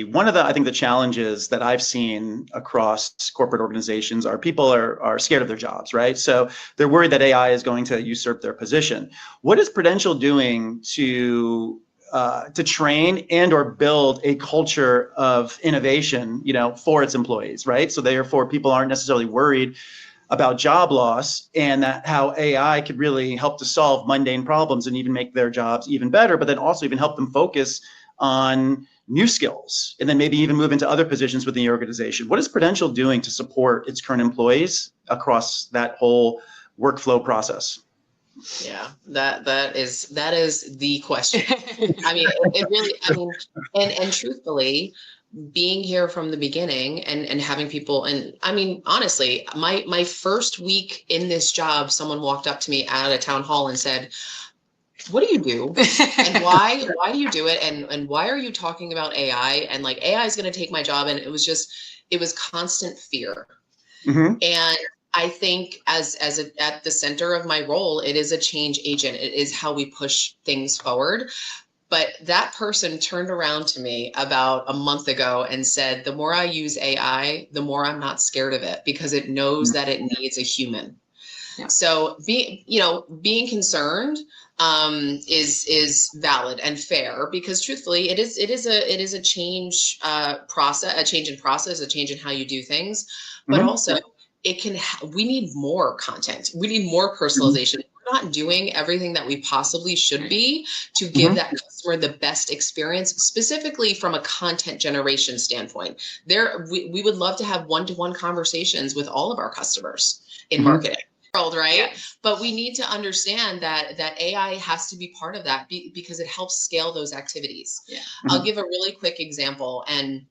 One of the, I think the challenges that I've seen across corporate organizations are people are scared of their jobs, right? So they're worried that AI is going to usurp their position. What is Prudential doing to train and or build a culture of innovation, for its employees, right? So therefore, people aren't necessarily worried about job loss, and that how AI could really help to solve mundane problems and even make their jobs even better, but then also even help them focus on new skills and then maybe even move into other positions within the organization. What is Prudential doing to support its current employees across that whole workflow process? Yeah, that is the question. I mean, it really, and truthfully, being here from the beginning and having people, and I mean, honestly, my first week in this job, someone walked up to me at a town hall and said, "What do you do? And why do you do it? And why are you talking about AI? And like AI is going to take my job." And it was constant fear. Mm-hmm. And I think at the center of my role, it is a change agent. It is how we push things forward. But that person turned around to me about a month ago and said, the more I use AI, the more I'm not scared of it because it knows that it needs a human. Yeah. So being concerned is valid and fair because truthfully, it is a change process, a change in process, a change in how you do things, but also we need more content. We need more personalization. We're not doing everything that we possibly should be to give that customer the best experience, specifically from a content generation standpoint. We would love to have one-to-one conversations with all of our customers in marketing world, right? Yeah. But we need to understand that AI has to be part of that because it helps scale those activities. Yeah. I'll give a really quick example, and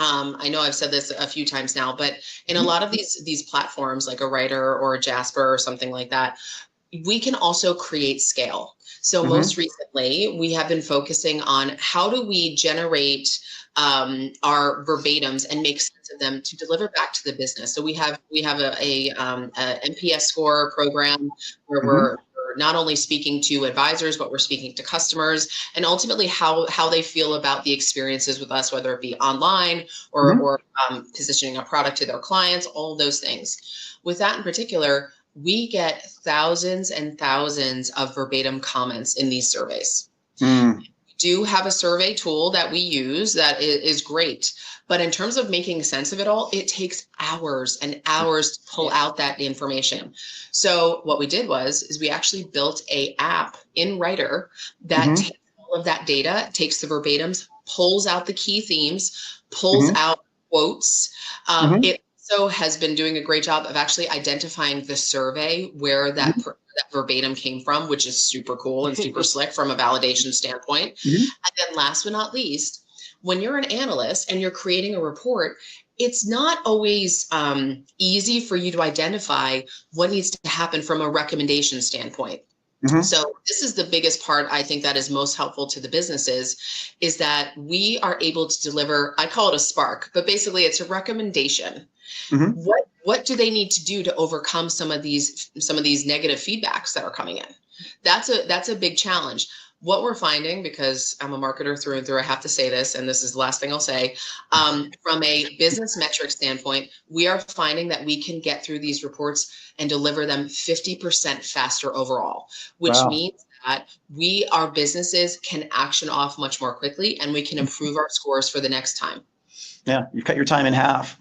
I know I've said this a few times now, but in a lot of these platforms like a Writer or a Jasper or something like that, we can also create scale. So most recently, we have been focusing on how do we generate our verbatims and make sense of them to deliver back to the business. So we have a NPS score program where we're not only speaking to advisors, but we're speaking to customers and ultimately how they feel about the experiences with us, whether it be online or positioning a product to their clients, all those things. With that in particular, we get thousands and thousands of verbatim comments in these surveys. We do have a survey tool that we use that is great. But in terms of making sense of it all, it takes hours and hours to pull out that information. So what we did is we actually built an app in Writer that takes all of that data, takes the verbatims, pulls out the key themes, pulls out quotes. It also has been doing a great job of actually identifying the survey where that verbatim came from, which is super cool and super slick from a validation standpoint. And then last but not least, when you're an analyst and you're creating a report, it's not always easy for you to identify what needs to happen from a recommendation standpoint. So this is the biggest part I think that is most helpful to the businesses is that we are able to deliver, I call it a spark, but basically it's a recommendation. What do they need to do to overcome some of these negative feedbacks that are coming in? That's a big challenge. What we're finding, because I'm a marketer through and through, I have to say this, and this is the last thing I'll say, from a business metric standpoint, we are finding that we can get through these reports and deliver them 50% faster overall, which means that our businesses can action off much more quickly and we can improve our scores for the next time. Yeah, you've cut your time in half.